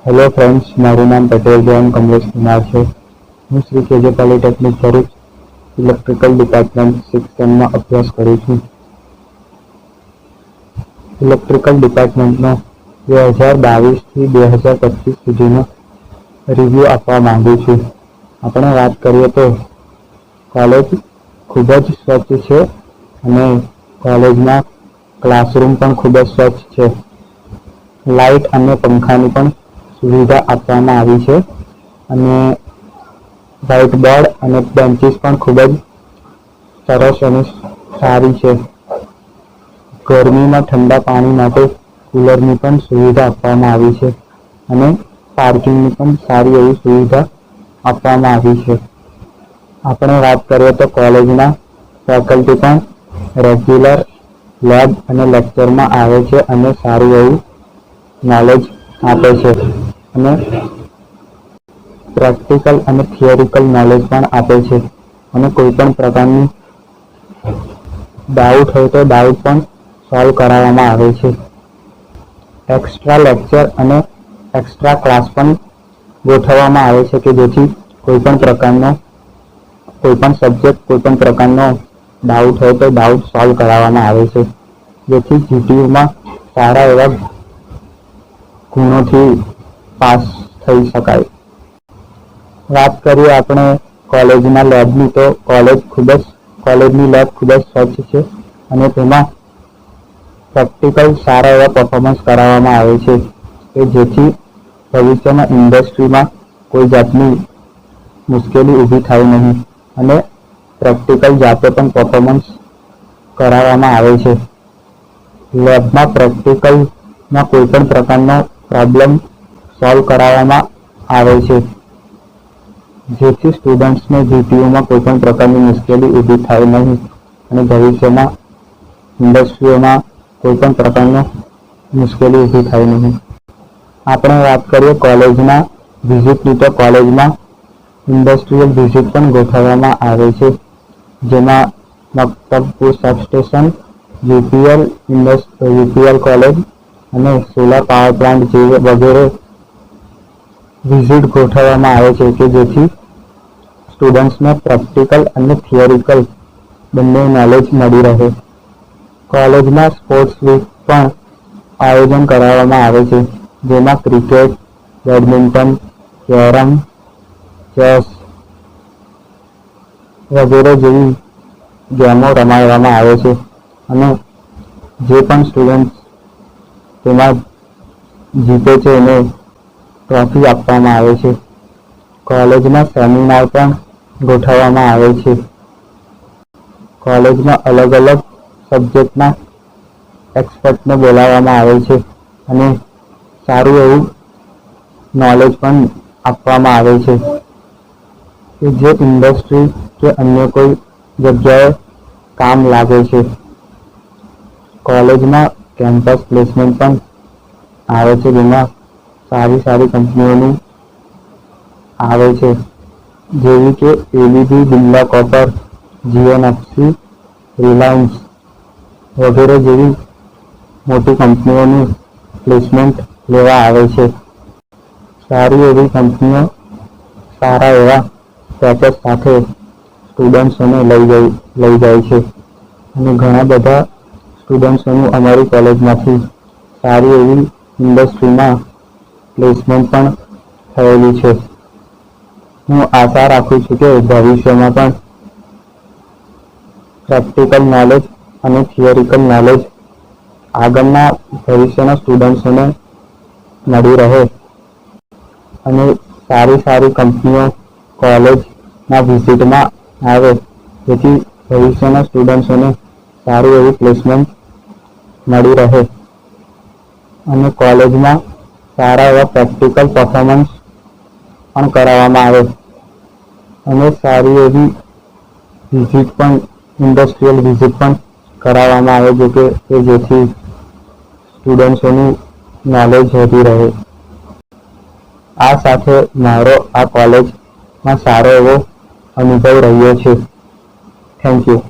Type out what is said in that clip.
Hello friends, મારું નામ પટેલ જયંત કમલેશ કુમાર છે. હું શ્રી કેજે polytechnic Bharuch electrical department 6th સેમમાં અભ્યાસ કરું છું. ઇલેક્ટ્રિકલ ડિપાર્ટમેન્ટનો 2022થી 2025 સુધીનો રિવ્યૂ આપવા માંગુ છું. આપણે વાત કરીએ તો કોલેજ ખૂબ જ સ્વચ્છ છે અને કોલેજમાં ક્લાસરૂમ પણ ખૂબ જ સ્વચ્છ છે. લાઇટ અને પંખાની પણ સુવિધા આપવામાં આવી છે અને વ્હાઇટ બોર્ડ અને બેન્ચીસ પણ ખૂબ જ સરસ અને સારી છે. ગરમીમાં ઠંડા પાણી માટે કુલરની પણ સુવિધા આપવામાં આવી છે અને પાર્કિંગની પણ સારી એવી સુવિધા આપવામાં આવી છે. આપણે વાત કરીએ તો કોલેજના ફેકલ્ટી પણ રેગ્યુલર લેબ અને લેક્ચરમાં આવે છે અને સારું એવું નોલેજ આપે છે અને પ્રેક્ટિકલ અને થિયરિકલ નોલેજ પણ આપે છે અને કોઈ પણ પ્રકારની ડાઉટ હોય તો ડાઉટ પણ સોલ્વ કરાવવામાં આવે છે. એક્સ્ટ્રા લેક્ચર અને એક્સ્ટ્રા ક્લાસ પણ ગોઠવવામાં આવે છે કે જેથી કોઈ પણ સબ્જેક્ટ કોઈ પણ પ્રકારનો ડાઉટ હોય તો ડાઉટ સોલ્વ કરાવવામાં આવે છે, જેથી જીટીયુમાં સારા એવા ગુણોથી પાસ થઈ શકાય. વાત કરીએ આપણે કોલેજના લેબની તો કોલેજની લેબ ખૂબ જ સ્વચ્છ છે અને તેમાં પ્રેક્ટિકલ સારા એવા પરફોર્મન્સ કરાવવામાં આવે છે કે જેથી ભવિષ્યમાં ઇન્ડસ્ટ્રીમાં કોઈ જાતની મુશ્કેલી ઊભી થાય નહીં અને પ્રેક્ટિકલ જાતે પણ પરફોર્મન્સ કરાવવામાં આવે છે. લેબમાં પ્રેક્ટિકલમાં કોઈ પણ પ્રકારનો પ્રોબ્લેમ સોલ્વ કરાવવામાં આવે છે, જેથી સ્ટુડન્ટ્સને જીટીયુમાં કોઈ પણ પ્રકારની મુશ્કેલી ઊભી થાય નહીં અને ભવિષ્યમાં ઇન્ડસ્ટ્રીઓમાં કોઈ પણ પ્રકારનો મુશ્કેલી ઊભી થાય નહીં. આપણે વાત કરીએ કોલેજના વિઝિટની તો કોલેજમાં ઇન્ડસ્ટ્રીયલ વિઝિટ પણ ગોઠવવામાં આવે છે, જેમાં મક્તબપુર સબસ્ટેશન, યુપીએલ કોલેજ અને સોલાર પાવર પ્લાન્ટ વગેરે વિઝિટ ગોઠવવામાં આવે છે કે જેથી સ્ટુડન્ટ્સને પ્રેક્ટિકલ અને થિયરિકલ બંને નોલેજ મળી રહે. કોલેજમાં સ્પોર્ટ્સ વીક પણ આયોજન કરાવવામાં આવે છે, જેમાં ક્રિકેટ, બેડમિન્ટન, કેરમ, ચેસ વગેરે જેવી ગેમો રમાડવામાં આવે છે અને જે પણ સ્ટુડન્ટ તેમાં જીતે છે એને ટ્રોફી આપવામાં આવે છે. કોલેજમાં સેમિનાર પણ ગોઠવવામાં આવે છે. કોલેજમાં અલગ અલગ સબ્જેક્ટના એક્સપર્ટને બોલાવવામાં આવે છે અને સારું એવું નોલેજ પણ આપવામાં આવે છે કે જે ઇન્ડસ્ટ્રી કે અન્ય કોઈ જગ્યાએ કામ લાગે છે. કોલેજમાં કેમ્પસ પ્લેસમેન્ટ પણ આવે છે, જેમાં સારી કંપનીઓની આવે છે, જેવી કે ABB, Birla copper, GNFC, Reliance વગેરે જેવી મોટી કંપનીઓની પ્લેસમેન્ટ લેવા આવે છે. સારી એવી કંપનીઓ સારા એવા પેકેજ સાથે સ્ટુડન્ટ્સોને લઈ જાય છે અને ઘણા બધા સ્ટુડન્ટ્સોનું અમારી કોલેજમાંથી સારી એવી ઇન્ડસ્ટ્રીમાં પ્લેસમેન્ટ પણ થયેલી છે. હું આશા રાખું છું કે ભવિષ્યમાં પણ પ્રેક્ટિકલ નોલેજ અને થિયરિકલ નોલેજ આગળના ભવિષ્યના સ્ટુડન્ટ્સોને મળી રહે અને સારી કંપનીઓ કોલેજના વિઝિટમાં આવે, જેથી ભવિષ્યના સ્ટુડન્ટ્સોને સારું એવું પ્લેસમેન્ટ મળી રહે અને કોલેજમાં સારા એવા પ્રેક્ટિકલ પરફોર્મન્સ પણ કરાવવામાં આવે અને સારી એવી ઇન્ડસ્ટ્રીયલ વિઝિટ પણ કરાવવામાં આવે, જેથી સ્ટુડન્ટ્સોનું નોલેજ વધી રહે. આ સાથે મારો આ કોલેજમાં સારો એવો અનુભવ રહ્યો છે. Thank you.